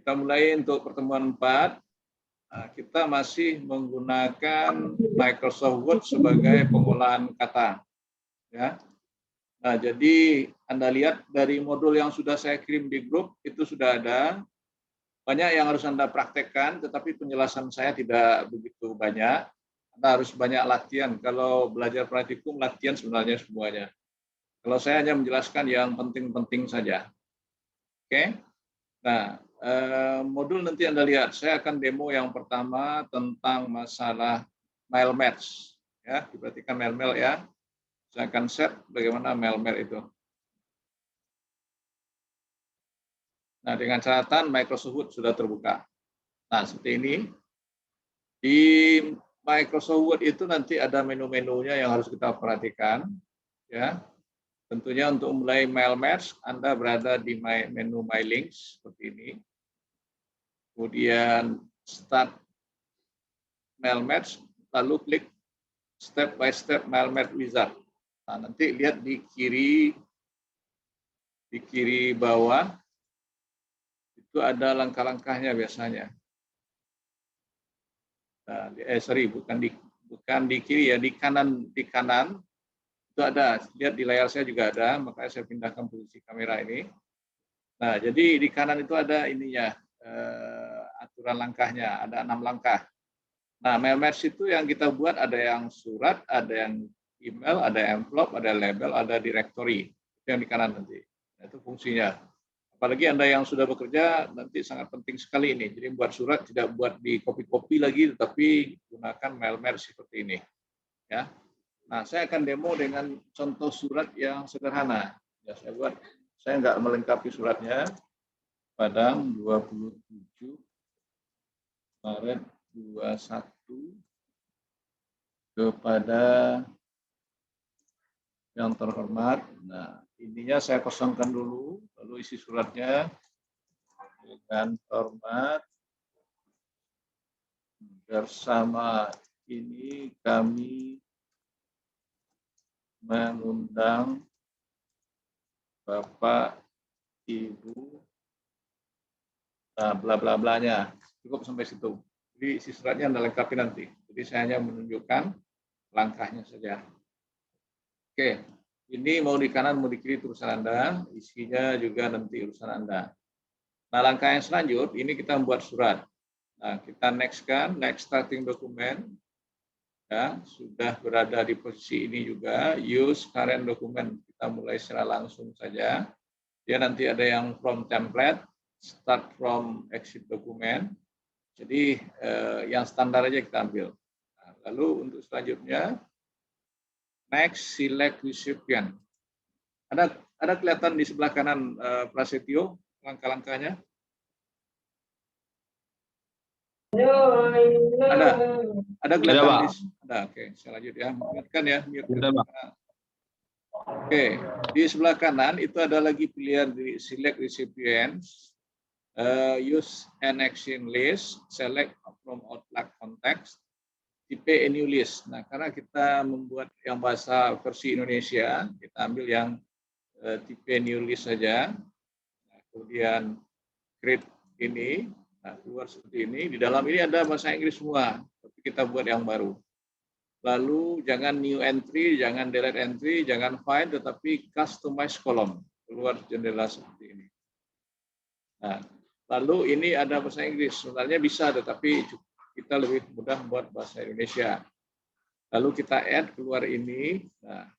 Kita mulai untuk pertemuan 4. Nah, kita masih menggunakan Microsoft Word sebagai pengolahan kata. Ya. Nah, jadi Anda lihat dari modul yang sudah saya kirim di grup, itu sudah ada. Banyak yang harus Anda praktekkan, tetapi penjelasan saya tidak begitu banyak. Anda harus banyak latihan. Kalau belajar praktikum, latihan sebenarnya semuanya. Kalau saya hanya menjelaskan yang penting-penting saja. Oke? Nah, modul nanti Anda lihat, saya akan demo yang pertama tentang masalah mail match. Ya, diperhatikan mail ya. Saya akan set bagaimana mail itu. Nah, dengan catatan Microsoft Word sudah terbuka. Nah, seperti ini. Di Microsoft Word itu nanti ada menu-menunya yang harus kita perhatikan. Ya, tentunya untuk mulai mail match, Anda berada di menu My Links seperti ini. Kemudian start mail match, lalu klik step by step mail match wizard. Nah, nanti lihat di kiri bawah itu ada langkah-langkahnya biasanya. Nah, bukan di kiri ya, di kanan itu ada. Lihat di layar saya juga ada, makanya saya pindahkan posisi kamera ini. Nah, jadi di kanan itu ada ininya, aturan langkahnya, ada 6 langkah. Nah, mail match itu yang kita buat ada yang surat, ada yang email, ada envelope, ada label, ada directory. Itu yang di kanan nanti. Nah, itu fungsinya. Apalagi Anda yang sudah bekerja, nanti sangat penting sekali ini. Jadi buat surat tidak buat di copy-copy lagi, tetapi gunakan mail match seperti ini. Ya. Nah, saya akan demo dengan contoh surat yang sederhana. Ya, saya nggak melengkapi suratnya. Padang 27 Maret 21 kepada yang terhormat. Nah, ininya saya kosongkan dulu, lalu isi suratnya dengan hormat bersama ini kami mengundang Bapak, Ibu, nah bla bla blanya. Cukup sampai situ. Jadi isi suratnya Anda lengkapi nanti. Jadi saya hanya menunjukkan langkahnya saja. Oke, ini mau di kanan mau di kiri itu urusan Anda, isinya juga nanti urusan Anda. Nah, langkah yang selanjut ini kita membuat surat. Nah, kita next-kan, next starting document. Ya, sudah berada di posisi ini juga, use current document. Kita mulai secara langsung saja. Dia nanti ada yang from template, start from exit document. Jadi yang standar aja kita ambil. Nah, lalu untuk selanjutnya, next select recipient. Ada kelihatan di sebelah kanan Prasetyo langkah-langkahnya? Ada kelihatan ada. Oke, saya lanjut ya. Mute-kan ya, Oke, di sebelah kanan itu ada lagi pilihan di select recipients, use an action list, select from outline context, tipe a new list. Nah, karena kita membuat yang bahasa versi Indonesia, kita ambil yang tipe new list saja. Nah, kemudian create ini, nah, keluar seperti ini. Di dalam ini ada bahasa Inggris semua, tapi kita buat yang baru. Lalu jangan new entry, jangan delete entry, jangan find, tetapi customize column. Keluar jendela seperti ini. Nah, lalu ini ada bahasa Inggris. Sebenarnya bisa, tetapi kita lebih mudah buat bahasa Indonesia. Lalu kita add keluar ini. Nah,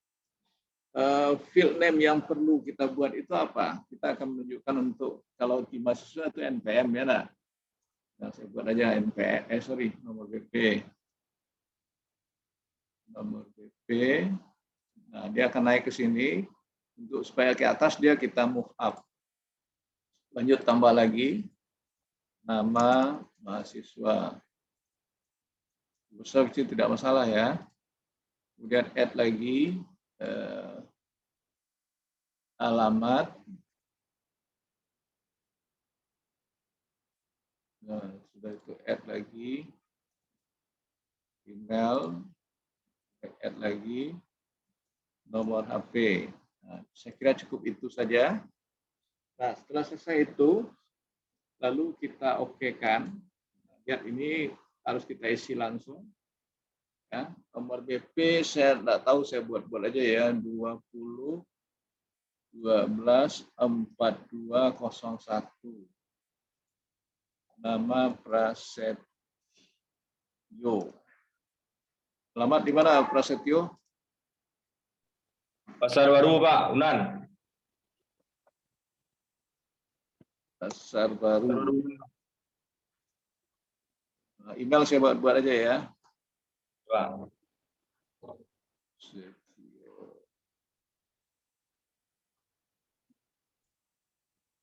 field name yang perlu kita buat itu apa? Kita akan menunjukkan untuk kalau di mahasiswa itu NPM ya, nah. Nah, saya buat aja NPM, nomor BP. Nomor BP. Nah, dia akan naik ke sini. Untuk supaya ke atas dia kita move up. Lanjut tambah lagi. Nama mahasiswa. Besar kecil tidak masalah ya. Kemudian add lagi alamat. Nah, sudah itu add lagi. Email. Add lagi. Nomor HP. Nah, saya kira cukup itu saja. Nah, setelah selesai itu, lalu kita okekan. Lihat ini harus kita isi langsung. Ya, nomor BP saya tidak tahu, saya buat aja ya, 20 12 4201. Nama Prasetyo. Selamat di mana Prasetyo? Pasar Baru, Pak, Unan. Pasar Baru. Nah, email saya buat aja ya. Pak.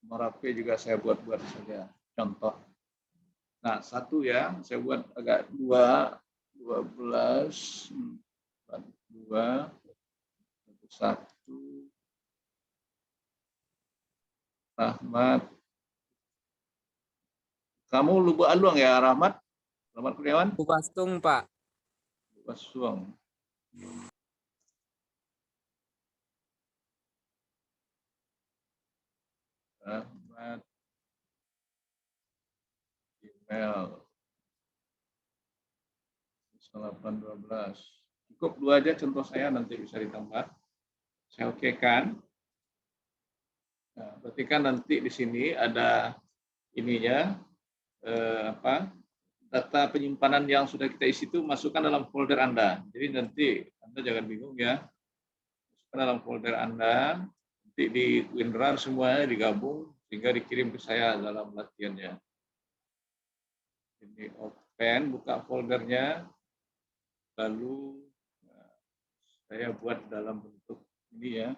Nomor HP juga saya buat saja contoh. Nah, satu ya, saya buat agak 2, 12, 42, 1, Rahmat. Kamu Lubuk Aluang ya, Rahmat? Rahmat Kurniawan? Bastung, Pak. Bastung. Rahmat. Email 812. Cukup 2 aja contoh saya, nanti bisa ditambah. Saya okekan. Nah, berarti kan nanti di sini ada ininya data penyimpanan yang sudah kita isi itu masukkan dalam folder Anda. Jadi nanti Anda jangan bingung ya. Masukkan dalam folder Anda, nanti di WinRAR semuanya digabung sehingga dikirim ke saya dalam latihannya. Ini open, buka foldernya, lalu saya buat dalam bentuk ini ya,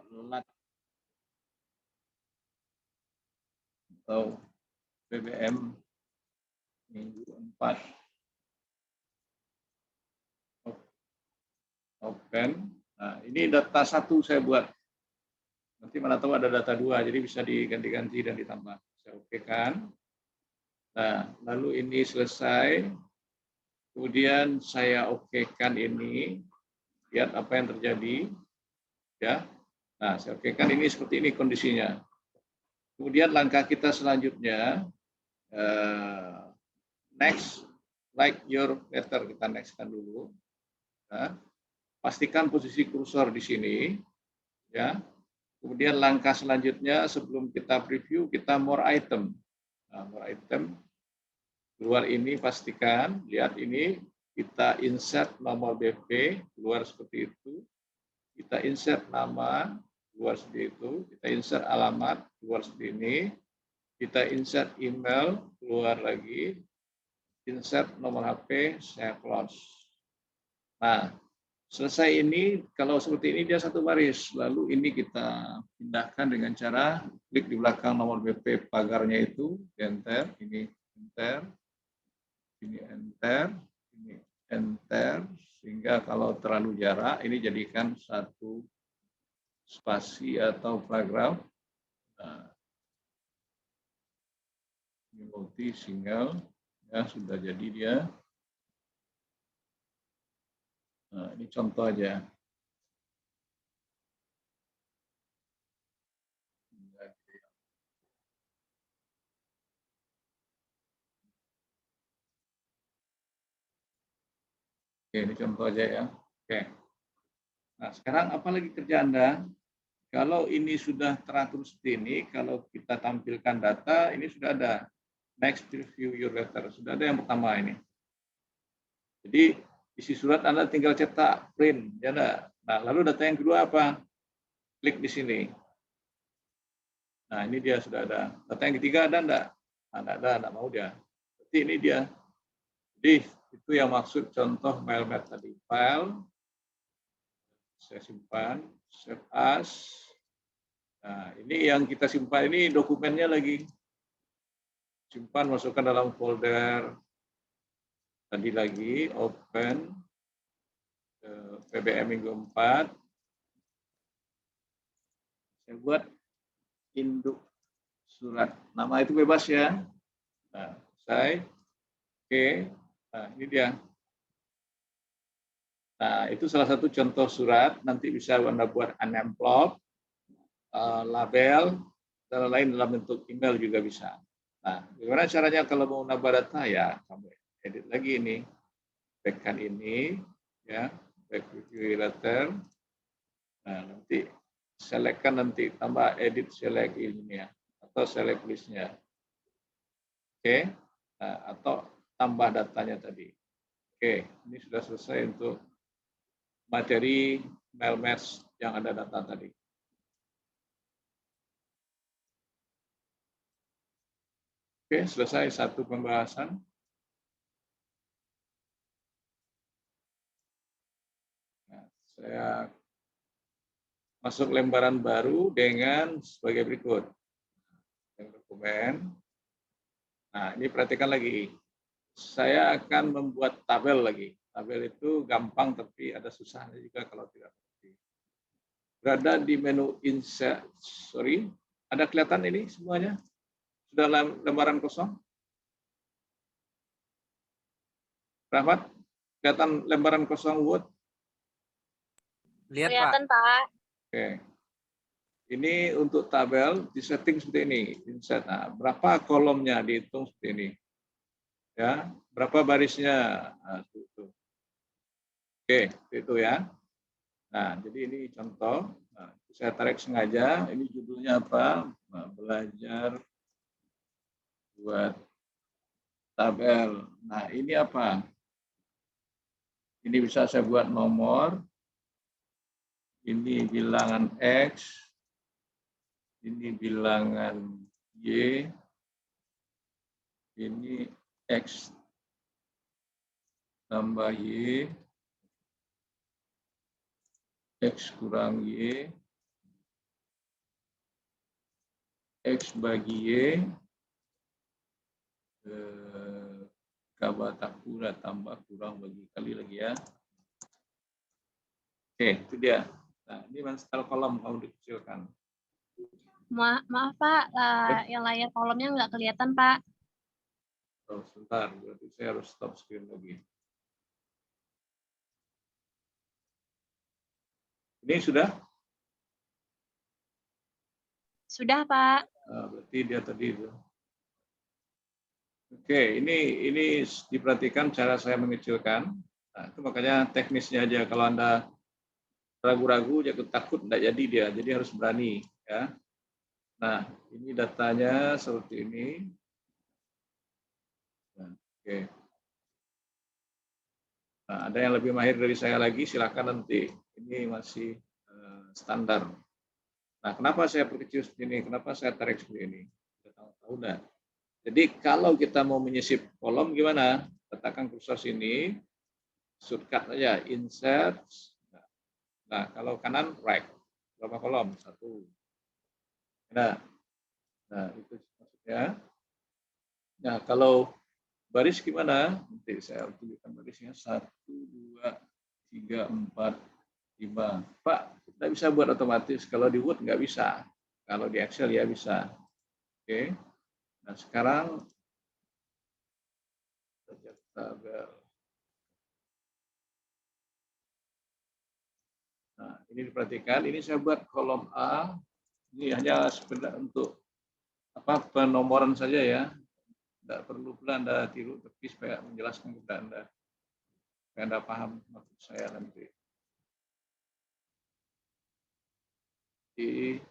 lat atau BBM minggu 4. Open. Nah, ini data 1 saya buat. Nanti mana tahu ada data 2, jadi bisa diganti-ganti dan ditambah. Saya okekan. Nah, lalu ini selesai. Kemudian saya okekan ini. Lihat apa yang terjadi. Ya. Nah, saya okekan ini seperti ini kondisinya. Kemudian langkah kita selanjutnya, next, like your letter, kita nextkan dulu. Nah, pastikan posisi kursor di sini. Ya. Kemudian langkah selanjutnya sebelum kita preview, kita more item. Nah, more item. Keluar ini pastikan, lihat ini, kita insert nomor BP, keluar seperti itu. Kita insert nama, keluar seperti itu. Kita insert alamat, keluar seperti ini. Kita insert email, keluar lagi. Insert nomor HP, saya close. Nah, selesai ini, kalau seperti ini dia satu baris. Lalu ini kita pindahkan dengan cara klik di belakang nomor BP pagarnya itu, enter, ini enter. Ini enter, ini enter, sehingga kalau terlalu jarak, ini jadikan satu spasi atau paragraf. Nah, ini multi single, ya sudah jadi dia. Nah, ini contoh aja. Oke, ini contoh aja ya. Oke. Nah, sekarang apa lagi kerja Anda? Kalau ini sudah teratur seperti ini, kalau kita tampilkan data, ini sudah ada. Next review your letter. Sudah ada yang pertama ini. Jadi, isi surat Anda tinggal cetak, print. Ya enggak? Nah, lalu data yang kedua apa? Klik di sini. Nah, ini dia sudah ada. Data yang ketiga ada enggak? Nah, enggak ada, enggak mau dia. Berarti ini dia. Jadi, itu yang maksud contoh mailmat tadi. File, saya simpan, save as. Nah, ini yang kita simpan ini dokumennya lagi. Simpan, masukkan dalam folder. Tadi lagi, open, PBM minggu 4. Saya buat induk surat. Nama itu bebas ya. Nah, saya, oke. Nah, ini dia. Nah, itu salah satu contoh surat. Nanti bisa Anda buat envelope, label, cara lain dalam bentuk email juga bisa. Nah, bagaimana caranya kalau mau nambah data ya kamu edit lagi ini, backkan ini, ya, back review letter. Nah, nanti selectkan nanti tambah edit select ini ya, atau select listnya. Oke, nah, atau tambah datanya tadi. Oke, ini sudah selesai untuk materi mail match yang ada data tadi. Oke, selesai satu pembahasan. Nah, saya masuk lembaran baru dengan sebagai berikut. Yang dokumen. Nah, ini perhatikan lagi. Saya akan membuat tabel lagi. Tabel itu gampang, tapi ada susahnya juga kalau tidak mengerti. Berada di menu insert. Sorry, ada kelihatan ini semuanya? Sudah lembaran kosong? Rahmat, kelihatan lembaran kosong Word? Lihat, Kelihatan, Pak. Oke. Ini untuk tabel di setting seperti ini. Insert. Nah, berapa kolomnya dihitung seperti ini. Ya, berapa barisnya? Nah, itu. Oke, itu ya. Nah, jadi ini contoh. Nah, saya tarik sengaja. Ini judulnya apa? Nah, belajar buat tabel. Nah, ini apa? Ini bisa saya buat nomor. Ini bilangan X. Ini bilangan Y. Ini X tambah Y. X kurang Y. X bagi Y. Kabatakura tambah kurang bagi kali lagi ya. Oke, itu dia. Nah, ini style kolom kalau dikecilkan. Maaf, Pak. Yang layar kolomnya nggak kelihatan, Pak. Oh, sebentar, berarti saya harus stop screen lagi. Ini sudah? Sudah, Pak. Nah, berarti dia tadi itu. Oke, ini diperhatikan cara saya mengecilkan. Nah, itu makanya teknisnya aja. Kalau Anda ragu-ragu, jangan takut, tidak jadi dia. Jadi harus berani. Ya. Nah, ini datanya seperti ini. Nah, oke. Nah, ada yang lebih mahir dari saya lagi, silakan nanti. Ini masih standar. Nah, kenapa saya perkecil seperti ini? Kenapa saya tarik seperti ini? Sudah tahu dah. Jadi kalau kita mau menyisip kolom gimana? Letakkan kursor sini, shortcut saja, insert. Nah, kalau kanan right. Berapa kolom? 1. Nah, itu maksudnya. Nah, kalau baris gimana? Nanti saya tunjukkan barisnya 1, 2, 3, 4, 5. Pak, kita bisa buat otomatis. Kalau di Word nggak bisa. Kalau di Excel ya bisa. Oke. Nah, sekarang tabel. Nah, ini diperhatikan. Ini saya buat kolom A. Ini hanya sekedar untuk penomoran saja ya. Tidak perlu pula Anda tiru, tapi supaya menjelaskan kepada Anda. Supaya Anda paham maksud saya nanti. I,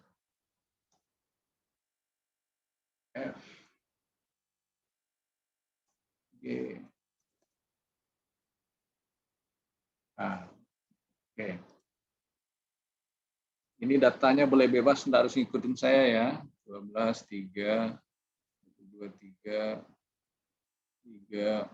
F, G. Nah, oke. Ini datanya boleh bebas, tidak harus ngikutin saya ya. 12, 3, 2, 3, 3.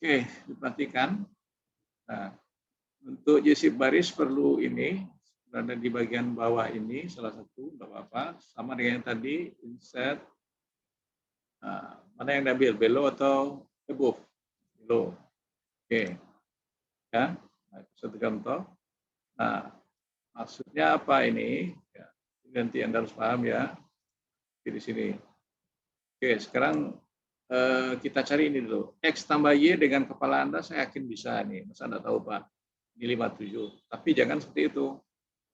Oke, diperhatikan. Nah, untuk jisip baris perlu ini, berada di bagian bawah ini, salah satu, tidak apa-apa. Sama dengan yang tadi, insert. Nah, mana yang diambil, below atau above? Below. Oke. Ya. Nah, itu satu contoh. Nah, maksudnya apa ini? Ya, nanti Anda harus paham ya. Di sini. Oke, sekarang kita cari ini dulu. X tambah Y dengan kepala Anda saya yakin bisa nih. Masa Anda tahu Pak? Ini 57. Tapi jangan seperti itu.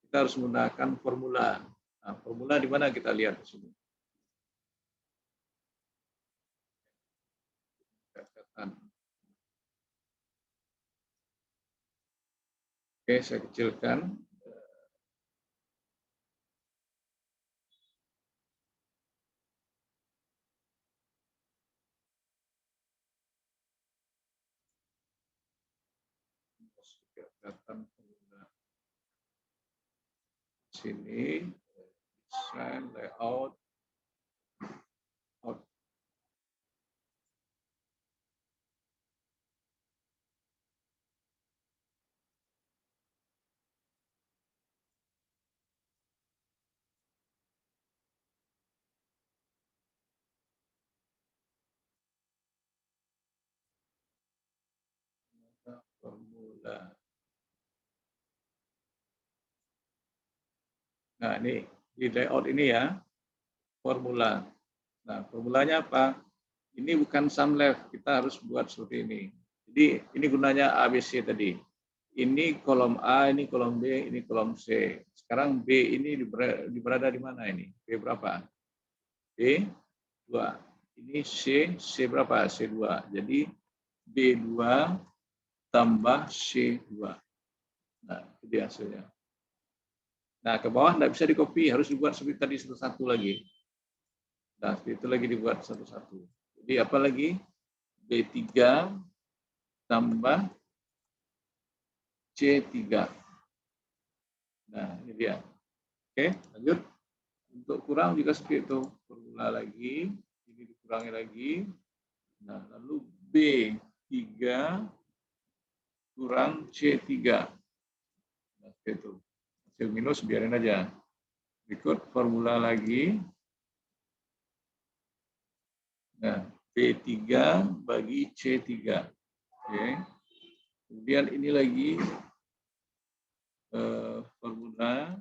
Kita harus menggunakan formula. Nah, formula di mana kita lihat di sini. Oke, saya kecilkan. Sini, design, layout, formula. Nah, ini di layout ini ya, formula. Nah, formulanya apa? Ini bukan sum left, kita harus buat seperti ini. Jadi, ini gunanya ABC tadi. Ini kolom A, ini kolom B, ini kolom C. Sekarang B ini berada di mana ini? B berapa? B 2. Ini C berapa? C2. Jadi, B2 tambah C2. Nah, itu dia hasilnya. Nah, ke bawah tidak bisa di-copy, harus dibuat seperti tadi satu-satu lagi. Nah, itu lagi dibuat satu-satu. Jadi apa lagi? B3 tambah C3. Nah, ini dia. Oke, lanjut. Untuk kurang juga seperti itu. Formula lagi, ini dikurangi lagi. Nah, lalu B3 kurang C3. Nah, seperti itu. Hasil minus biarin aja. Berikut formula lagi. Nah, B3 bagi C3. Oke. Kemudian ini lagi formula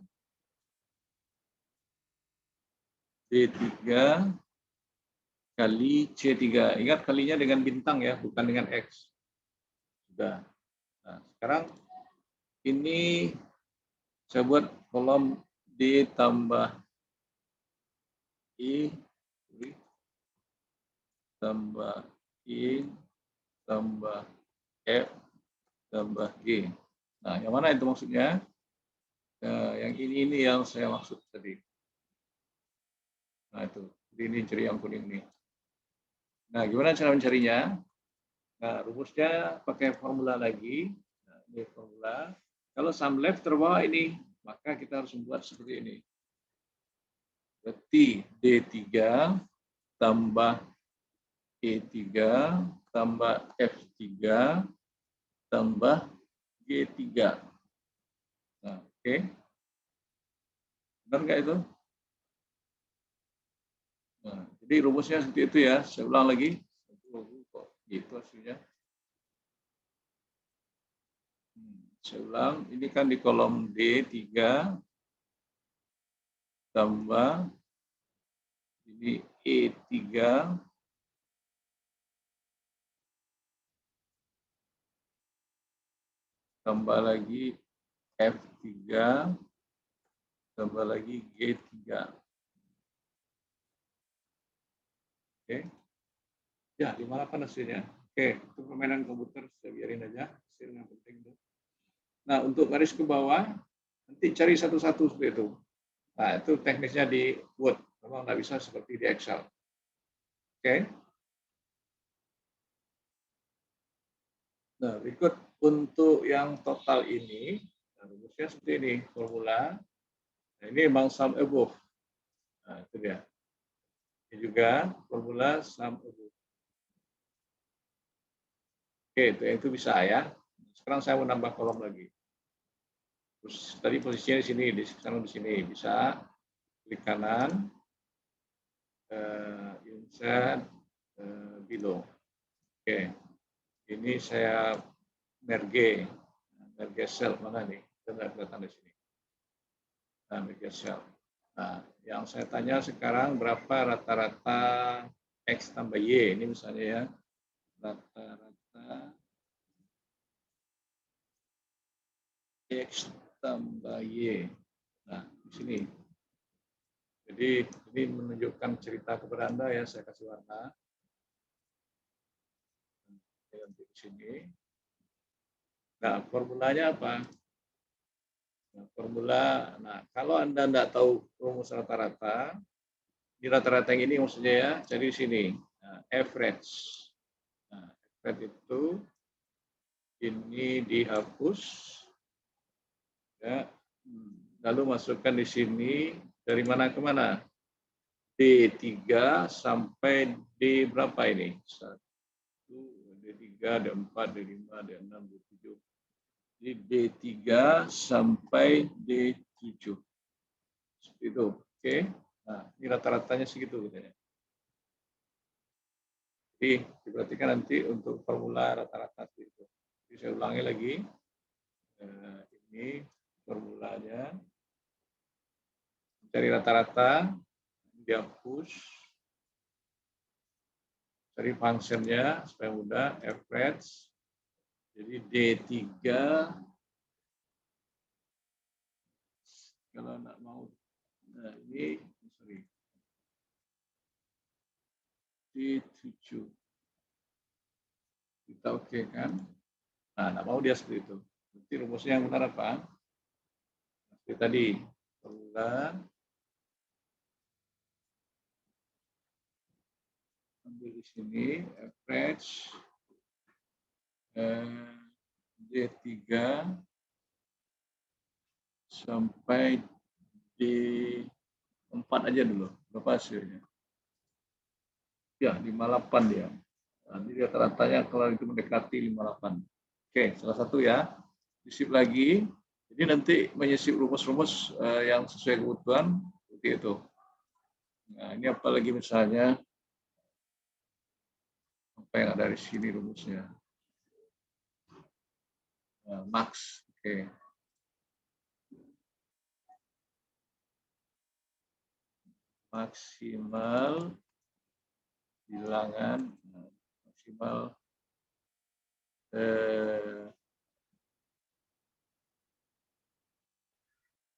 B3 kali C3. Ingat kalinya dengan bintang ya, bukan dengan X. Sudah. Nah, sekarang ini saya buat kolom D tambah I tambah I tambah F tambah G. Nah, yang mana itu maksudnya? Yang ini yang saya maksud tadi. Nah, itu. Ini ciri yang kuning nih. Nah, gimana cara mencarinya? Nah, rumusnya pakai formula lagi. Nah, ini formula. Kalau sum left terbawah ini, maka kita harus membuat seperti ini. Berarti D3 tambah E3 tambah F3 tambah G3. Nah, oke. Benar nggak itu? Nah, jadi rumusnya seperti itu ya. Saya ulang lagi. Kok gitu hasilnya. Saya ulang, ini kan di kolom D3 tambah ini E3 tambah lagi F3 tambah lagi G3. Oke. Ya, di mana kan hasilnya? Oke, itu permainan komputer, saya biarin aja. Hasilnya penting. Nah, untuk garis ke bawah, nanti cari satu-satu seperti itu. Nah, itu teknisnya di Word. Memang nggak bisa seperti di Excel. Oke. Nah, berikut untuk yang total ini, nah, rumusnya seperti ini, formula. Nah, ini memang sum above. Nah, itu dia. Ini juga formula sum above. Oke, itu bisa ya. Sekarang saya mau nambah kolom lagi. Terus tadi posisinya di sini, sekarang di sini bisa klik kanan, insert below. Oke, ini saya merge. Mergesel mana nih? Tidak kelihatan di sini. Nah, Mergesel. Nah, yang saya tanya sekarang berapa rata-rata X tambah Y? Ini misalnya ya, rata-rata X tambah Y. Nah, di sini. Jadi ini menunjukkan cerita kepada Anda ya, saya kasih warna. Nanti di sini. Nah, formulanya apa? Nah, kalau Anda tidak tahu rumus rata-rata, di rata-rata yang ini maksudnya ya, cari di sini. Nah, average. Nah, average itu ini dihapus. Ya. Lalu masukkan di sini dari mana ke mana? D3 sampai D berapa ini? 1, D3, D4, D5, D6, D7. Jadi D3 sampai D7. Seperti itu. Oke. Nah, ini rata-ratanya segitu katanya. Jadi diperhatikan nanti untuk formula rata-rata itu. Jadi saya ulangi lagi. Ini formulanya. Cari rata-rata, dihapus. Cari fungsinya supaya mudah, average. Jadi D3 kalau nggak mau, nah ini sorry, D7 kita oke kan? Nah, nggak mau dia seperti itu. Berarti rumusnya yang benar apa? Seperti tadi, formula ambil di sini average D3 sampai D4 aja dulu. Berapa hasilnya? Ya, 58 dia. Nanti rata-ratanya kalau itu mendekati 58. Oke, salah satu ya. Disip lagi. Jadi nanti menyisip rumus-rumus yang sesuai kebutuhan seperti itu. Nah, ini apalagi misalnya apa yang ada di sini rumusnya. Nah, max. Oke. Maksimal bilangan maksimal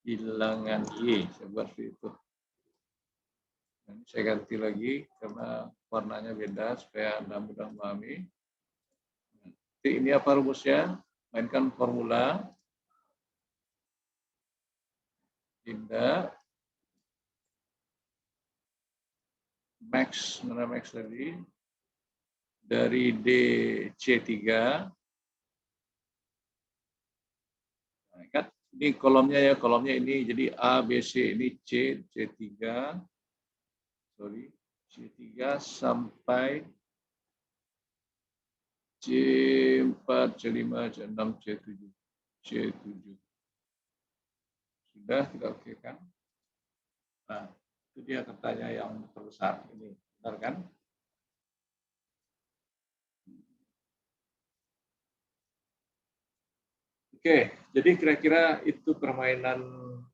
bilangan Y. Saya buat seperti itu. Nah, saya ganti lagi karena warnanya beda supaya Anda mudah memahami. Jadi ini apa rumusnya? Mainkan formula. Pindah. Max, mana max tadi? Dari DC3. Nah, ingat, ini kolomnya ya, kolomnya ini. Jadi A, B, C, ini C, C3. Sorry, C3 sampai C4, C5, C6, C7. C7. Sudah kita oke kan? Nah, itu dia katanya yang terbesar. Ini, benar kan? Oke, jadi kira-kira itu permainan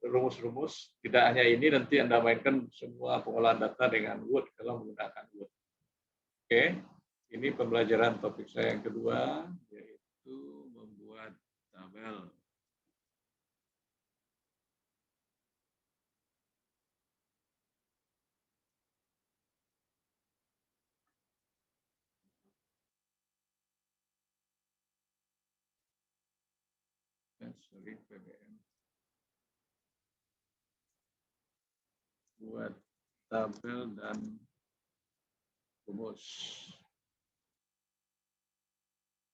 rumus-rumus. Tidak hanya ini, nanti Anda mainkan semua pengolahan data dengan Word kalau menggunakan Word. Oke, ini pembelajaran topik saya yang kedua, yaitu membuat tabel. Sorry, PBM. Buat tabel dan rumus.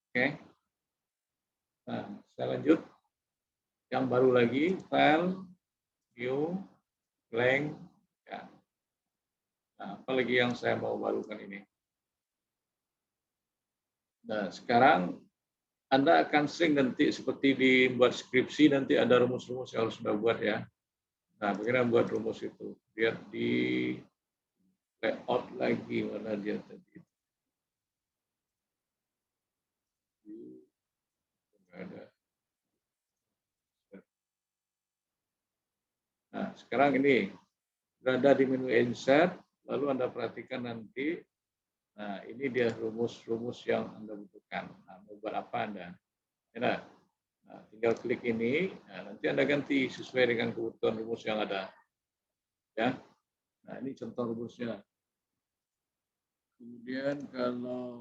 Oke. Nah, saya lanjut. Yang baru lagi, file, new, blank. Ya. Nah, apalagi yang saya mau barukan ini. Nah, sekarang Anda akan sering nanti seperti dibuat skripsi, nanti ada rumus-rumus yang harus Anda buat ya. Nah, bagaimana buat rumus itu? Lihat di layout lagi, mana dia tadi. Nggak ada. sekarang ini berada di menu insert, lalu Anda perhatikan nanti, nah ini dia rumus-rumus yang Anda butuhkan. Nah, mau buat apa Anda? Ya, nah, tinggal klik ini, nah, nanti Anda ganti sesuai dengan kebutuhan rumus yang ada. Ya, nah ini contoh rumusnya. Kemudian kalau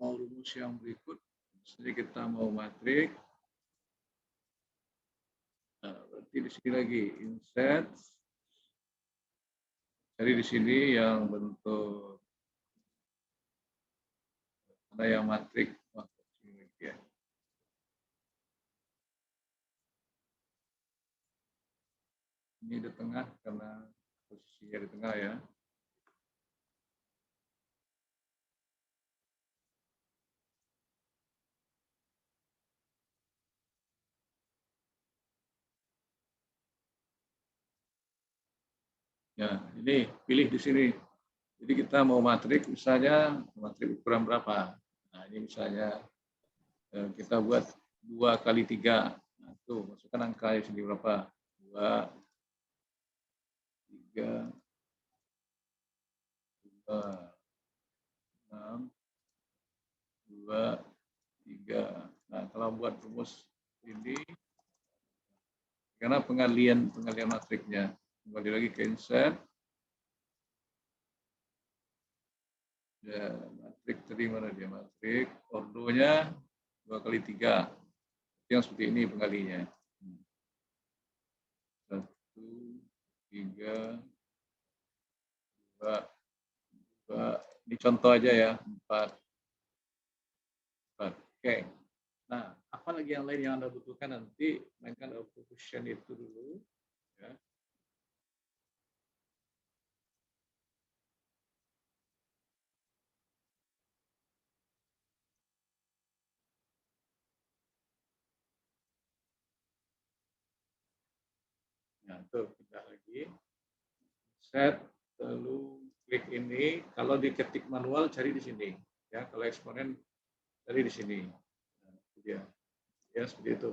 mau rumus yang berikut, misalnya kita mau matrik, nah, berarti di sini lagi insert, cari di sini yang bentuk ada yang matrik. Ya. Ini di tengah karena posisinya di tengah ya. Ya, ini pilih di sini. Jadi kita mau matrik, misalnya matrik ukuran berapa? Nah, ini misalnya kita buat 2 kali 3. Nah, tuh, masukkan angka di sini berapa? 2, 3, 2, 6, 2, 3. Nah, kalau buat rumus ini, karena pengalian matriknya, kembali lagi ke insert. Ya, matrik tadi mana dia? Matrik ordonya 2 kali 3. Yang seperti ini pengalinya. 1, 3, 2, 2. Ini contoh aja ya, 4. Oke. Nah, apa lagi yang lain yang Anda butuhkan nanti, mainkan option itu dulu. Ya. Nah, tuh pindah lagi. Set, lalu klik ini. Kalau diketik manual, cari di sini. Ya, kalau eksponen, cari di sini. Nah, itu dia. Ya, seperti itu.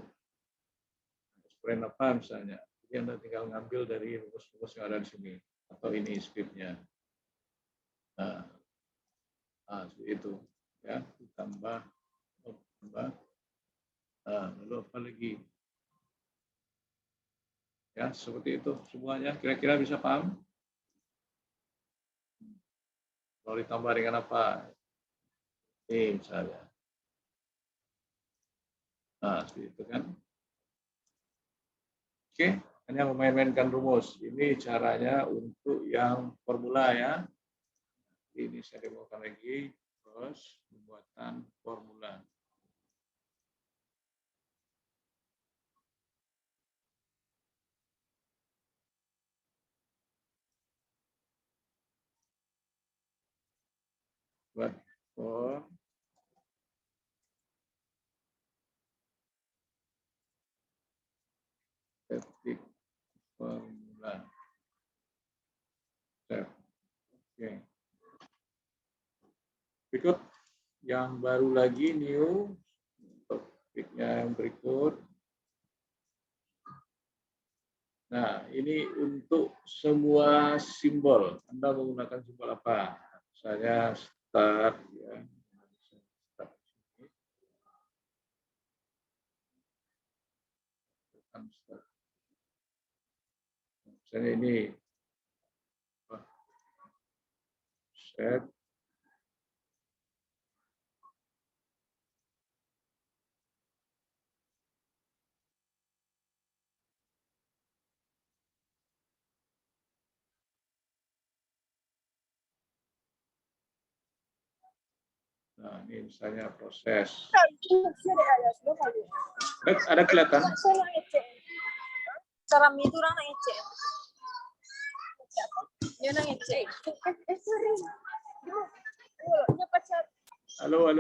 Eksponen apa misalnya? Jadi Anda tinggal ngambil dari rumus-rumus yang ada di sini. Atau ini script-nya. Nah, seperti itu. Ya, tambah. Nah, lalu apa lagi? Ya, seperti itu semuanya. Kira-kira bisa paham? Kalau ditambah dengan apa? Ini misalnya. Nah, seperti itu kan. Oke, hanya memainkan rumus. Ini caranya untuk yang formula ya. Ini saya demokan lagi. Terus pembuatan formula. Buat form. Ketik formula. Oke. Berikut yang baru lagi new topiknya yang berikut. Nah, ini untuk semua simbol. Anda menggunakan simbol apa? Misalnya start ya. Start. Misalnya ini set. Nah, ini misalnya proses. Ada kelihatan? Cara itu orang ngecek. Dia ngecek. Halo.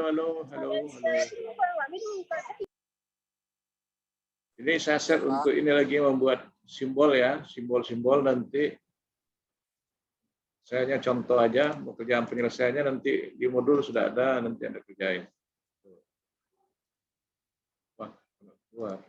Ini saya set untuk ini lagi membuat simbol ya, simbol-simbol nanti. Saya hanya contoh aja, pekerjaan penyelesaiannya nanti di modul sudah ada, nanti Anda kerjain. Wah, keluar.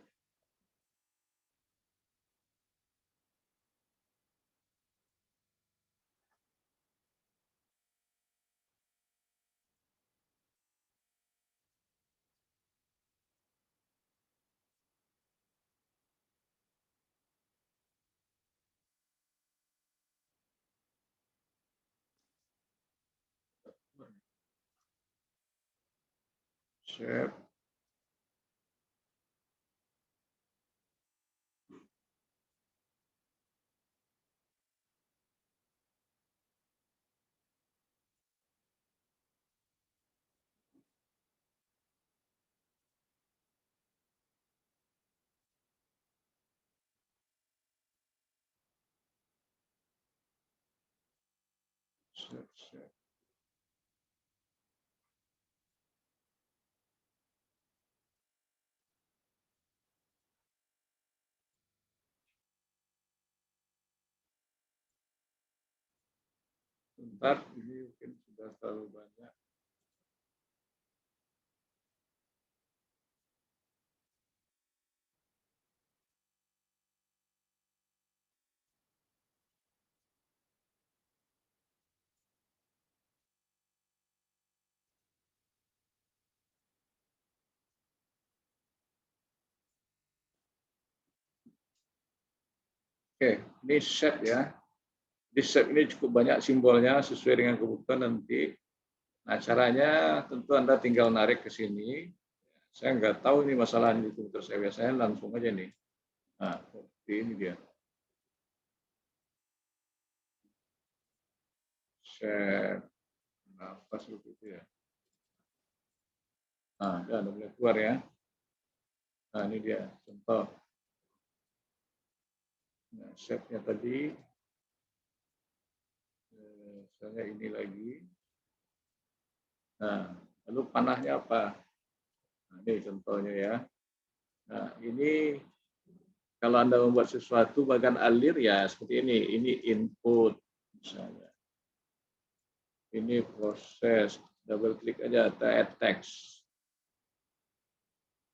Shape. Shape. Bentar, ini mungkin sudah terlalu banyak. Oke, ini shape ya. Di shape ini cukup banyak simbolnya sesuai dengan kebutuhan nanti. Nah, caranya tentu Anda tinggal narik ke sini. Saya nggak tahu ini masalah di komputer saya, biasanya langsung aja nih. Nah, seperti ini dia. Shape. Nah, apa seperti itu ya. Nah, udah mulai keluar ya. Nah, ini dia contoh. Nah, shape-nya tadi. Misalnya ini lagi. Nah, lalu panahnya apa? Nah, ini contohnya ya. Nah, ini kalau Anda membuat sesuatu bagian alir ya seperti ini. Ini input misalnya. Ini proses. Double klik aja, add text.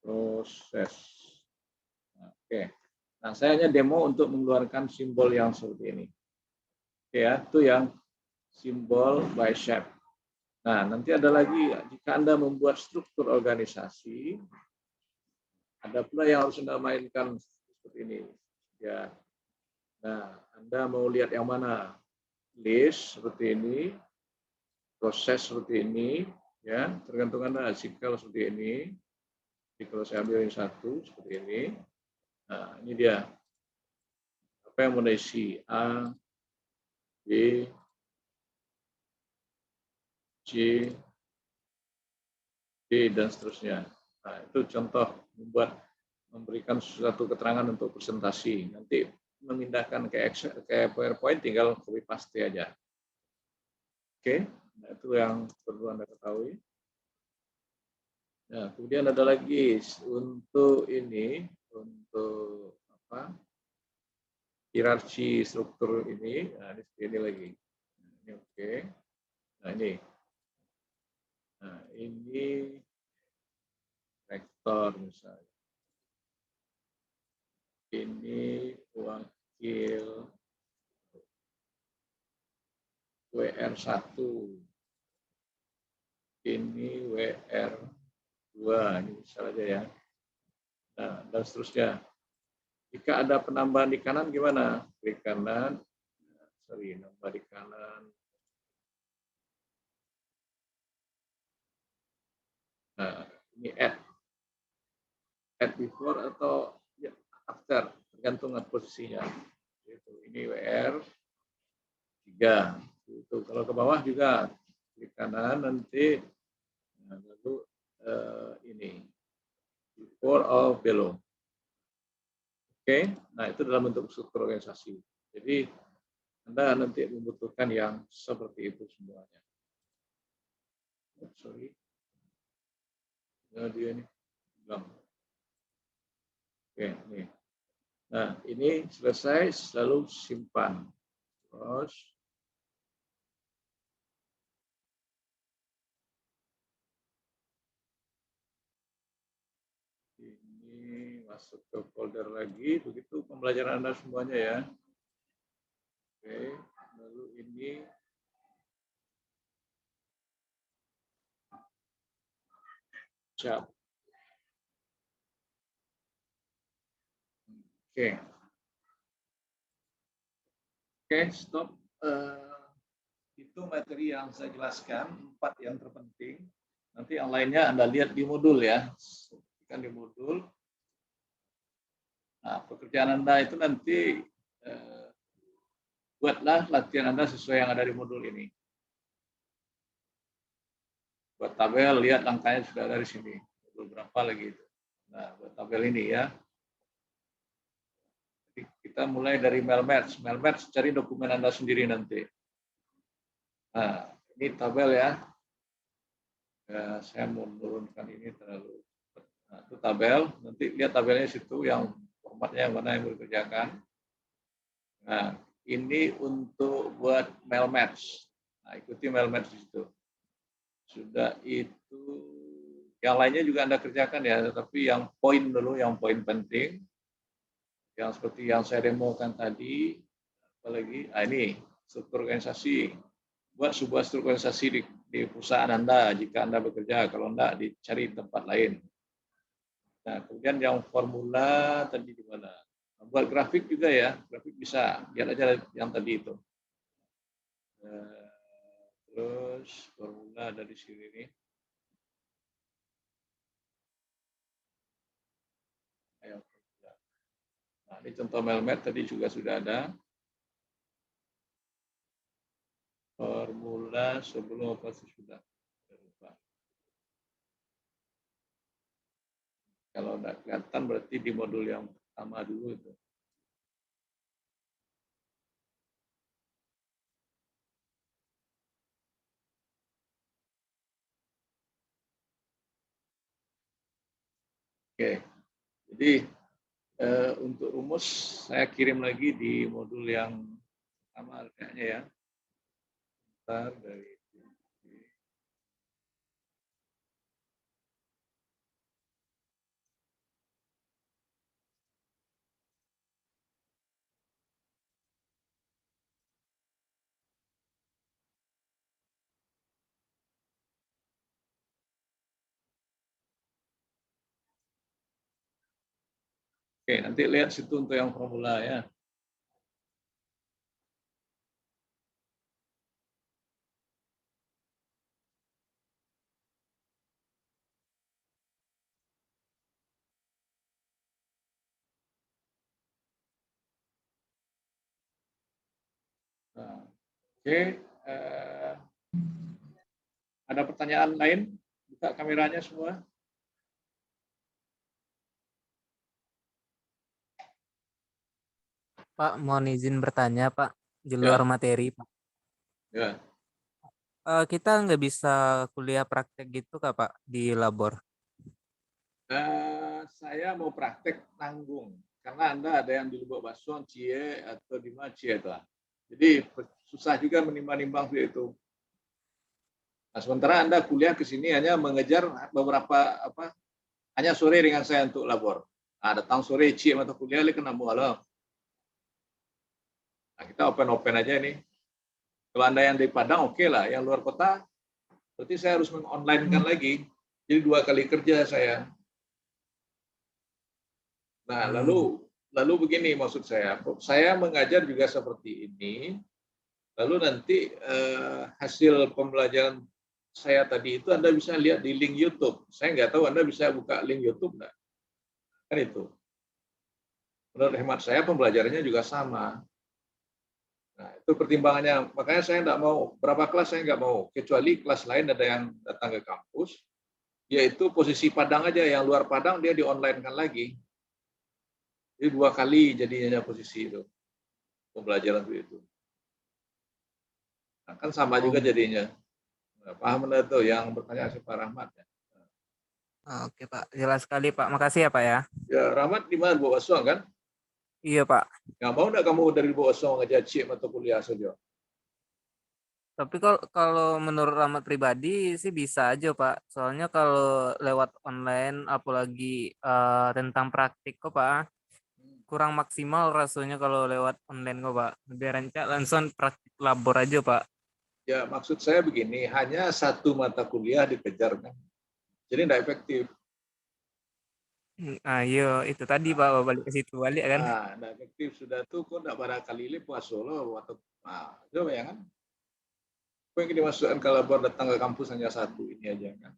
Proses. Oke. Nah, saya hanya demo untuk mengeluarkan simbol yang seperti ini. Oke ya, itu yang simbol by shape. Nah, nanti ada lagi, jika Anda membuat struktur organisasi, ada pula yang harus Anda mainkan seperti ini. Ya. Nah, Anda mau lihat yang mana? List seperti ini, proses seperti ini, ya, tergantung Anda. Cycle seperti ini. Jadi kalau saya ambil yang satu seperti ini, nah ini dia. Apa yang mau diisi? A, B, C, D, dan seterusnya. Nah, itu contoh memberikan suatu keterangan untuk presentasi. Nanti memindahkan ke Excel, ke PowerPoint, tinggal copy paste aja. Oke, nah, itu yang perlu Anda ketahui. Nah, kemudian ada lagi untuk ini, untuk apa? Hierarki struktur ini. Nah, ini lagi. Nah, ini oke. Nah, ini. Nah, ini rektor misalnya. Ini wakil WR1. Ini WR2, ini misal aja ya. Nah, dan seterusnya. Jika ada penambahan di kanan gimana? Klik kanan. Sorry, nambah di kanan. Nah, ini add before atau ya, after, tergantung posisinya. Ini WR 3. Itu kalau ke bawah juga klik kanan nanti, nah, lalu ini before or below. Oke, nah itu dalam bentuk struktur organisasi. Jadi Anda nanti membutuhkan yang seperti itu semuanya. Oh, sorry. Nah, dia ini belum. Oke, nih. Nah, ini selesai, selalu simpan. Terus ini masuk ke folder lagi, begitu pembelajaran Anda semuanya ya. Oke, lalu ini cap. Oke. Oke, stop. Itu materi yang saya jelaskan, 4 yang terpenting. Nanti yang lainnya Anda lihat di modul ya. Kan di modul. Nah, pekerjaan Anda itu nanti buatlah latihan Anda sesuai yang ada di modul ini. Buat tabel, lihat langkahnya sudah dari sini. Modul berapa lagi itu. Nah, buat tabel ini ya. Jadi kita mulai dari mail match. Mail match cari dokumen Anda sendiri nanti. Nah, ini tabel ya. Ya, saya mau menurunkan ini terlalu. Nah, itu tabel. Nanti lihat tabelnya situ yang formatnya yang mana yang mau dikerjakan. Nah, ini untuk buat mail match. Nah, ikuti mail match di situ. Sudah itu, yang lainnya juga Anda kerjakan ya, tapi yang poin dulu, yang poin penting, yang seperti yang saya demokan tadi, apalagi, ini struktur organisasi, buat sebuah struktur organisasi di perusahaan Anda, jika Anda bekerja, kalau enggak dicari tempat lain. Nah, kemudian yang formula tadi di mana? Buat grafik juga ya, grafik bisa, lihat aja yang tadi itu. Terus formula ada di sini nih. Nah, ini contoh Melmet tadi juga sudah ada. Formula sebelum apa sudah. Kalau tidak kelihatan berarti di modul yang pertama dulu itu. Oke, jadi untuk rumus saya kirim lagi di modul yang sama kayaknya ya. Bentar, dari Oke, nanti lihat situ untuk yang formula ya. Nah, oke, ada pertanyaan lain? Buka kameranya semua. Pak, mohon izin bertanya, Pak, di luar Ya, materi, Pak. ya. Kita nggak bisa kuliah praktek gitu, Kak, Pak, di labor. Saya mau praktek nanggung karena Anda ada yang di Lubuk Basuang, Cie atau di mana Cie itu. Jadi susah juga menimbang-nimbang itu. Nah, sementara Anda kuliah ke sini hanya mengejar beberapa hanya sore dengan saya untuk labor. Nah, datang sore Cie mata kuliah le kena mualah. Nah, kita open aja ini. Kalau Anda yang di Padang oke lah, yang luar kota berarti saya harus mengonline-kan lagi. Jadi 2 kali kerja saya. Nah, lalu begini maksud saya mengajar juga seperti ini, lalu nanti hasil pembelajaran saya tadi itu Anda bisa lihat di link YouTube. Saya nggak tahu Anda bisa buka link YouTube nggak? Kan itu. Menurut hemat saya pembelajarannya juga sama. Nah, itu pertimbangannya. Makanya saya nggak mau, berapa kelas saya nggak mau, kecuali kelas lain ada yang datang ke kampus, yaitu posisi Padang aja, yang luar Padang dia di-online-kan lagi. Jadi 2 kali jadinya posisi itu, pembelajaran itu. Nah, kan sama juga jadinya. Nah, paham Anda tuh yang bertanya si Pak Rahmat ya? Oke, Pak. Jelas sekali, Pak. Makasih ya, Pak ya. Ya, Rahmat di mana Bawah Basuang kan? Iya, Pak. Nggak mau nggak kamu dari Bawah Basuang ngajar cik atau kuliah saja? Tapi kalau menurut Rahmat pribadi sih bisa aja, Pak. Soalnya kalau lewat online, apalagi tentang praktik kok, Pak, kurang maksimal rasanya kalau lewat online kok, Pak. Lebih rancak langsung praktik labor aja, Pak. Ya, maksud saya begini, hanya 1 mata kuliah dikejar kan. Jadi nggak efektif. Nah, iya, itu tadi, Pak, balik ke situ balik kan. Nggak efektif sudah tuh kok nggak pada kali ini puas solo atau coba ya kan? Kok yang dimasukkan ke labor datang ke kampus hanya 1 ini aja kan?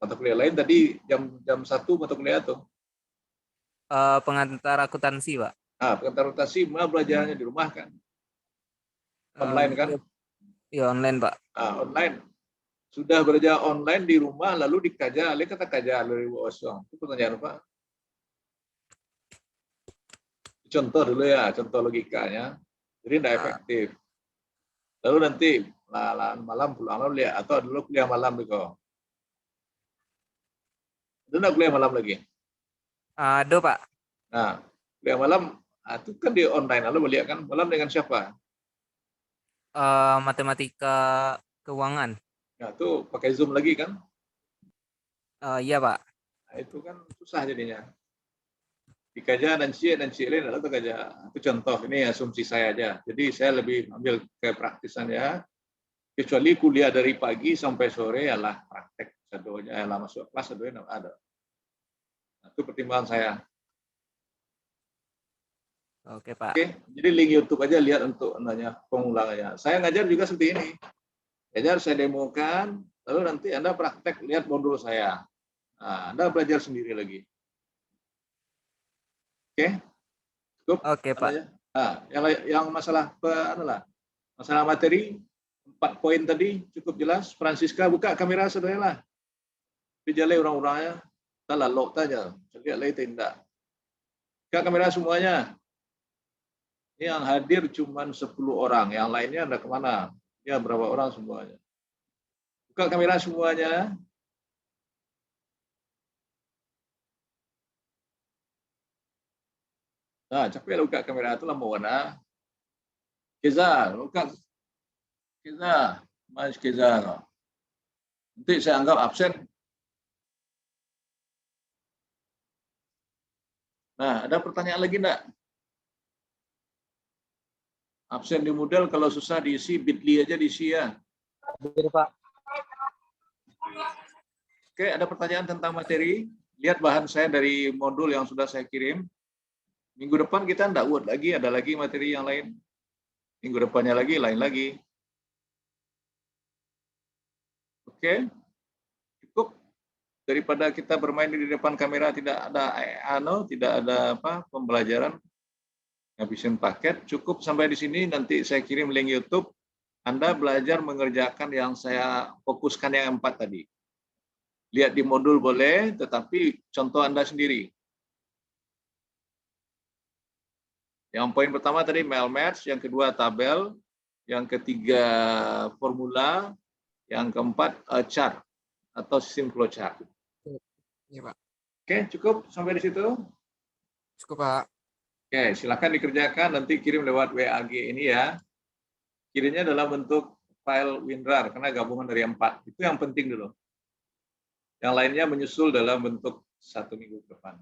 Mata kuliah lain tadi jam 1 mata kuliah tuh. Pengantar akuntansi, Pak. Nah, pengantar rotasi mah belajarnya di rumah kan. Online kan? Iya, online, Pak. Nah, online. Sudah belajar online di rumah lalu dikaja, oleh kata kaja dari kosong. Itu pertanyaan apa? Contoh dulu ya, contoh logikanya. Jadi tidak efektif. Lalu nanti malam pulang lalu lihat atau dulu kuliah malam dulu. Dulu kuliah malam lagi. Ada, Pak. Nah, kuliah malam itu kan di online lalu lihat kan malam dengan siapa? Matematika keuangan. Nah, itu pakai Zoom lagi kan? Iya, Pak. Nah, itu kan susah jadinya. Dikaja dan lain atau kaja. Itu contoh, ini asumsi saya aja. Jadi saya lebih ambil ke praktisannya. Kecuali kuliah dari pagi sampai sore ialah praktek. Sadonya ialah masuk kelas, sadonya ada. Nah, itu pertimbangan saya. Oke, Pak. Oke, jadi link YouTube aja lihat untuk nanya pengulangannya. Saya ngajar juga seperti ini. Ngajar saya demokan, lalu nanti Anda praktek lihat modul saya. Nah, Anda belajar sendiri lagi. Oke, cukup. Oke, Pak. Nah, yang masalah masalah materi 4 poin tadi cukup jelas. Francisca buka kamera saudara. Dijalai orang-orangnya, tak lalok saja. Lihat lagi tidak. Buka kamera semuanya. Ini yang hadir cuma 10 orang, yang lainnya ada kemana? Ya berapa orang semuanya. Buka kamera semuanya. Nah, capek buka kamera itu lama warna. Keza, buka. Keza, Mas Keza. Nanti saya anggap absen. Nah, ada pertanyaan lagi enggak? Absen di model kalau susah diisi, bit.ly aja diisi ya. Betul, Pak. Oke, ada pertanyaan tentang materi. Lihat bahan saya dari modul yang sudah saya kirim. Minggu depan kita enggak buat lagi, ada lagi materi yang lain. Minggu depannya lagi, lain lagi. Oke, cukup. Daripada kita bermain di depan kamera tidak ada pembelajaran, ngabisin paket. Cukup sampai di sini. Nanti saya kirim link YouTube. Anda belajar mengerjakan yang saya fokuskan yang 4 tadi. Lihat di modul boleh, tetapi contoh Anda sendiri. Yang poin pertama tadi mail match, yang kedua tabel, yang ketiga formula, yang keempat chart atau sistem flowchart. Iya, Pak. Oke, cukup sampai di situ. Cukup, Pak. Oke, silakan dikerjakan, nanti kirim lewat WAG ini ya. Kirimnya dalam bentuk file WinRAR karena gabungan dari 4. Itu yang penting dulu. Yang lainnya menyusul dalam bentuk 1 minggu ke depan.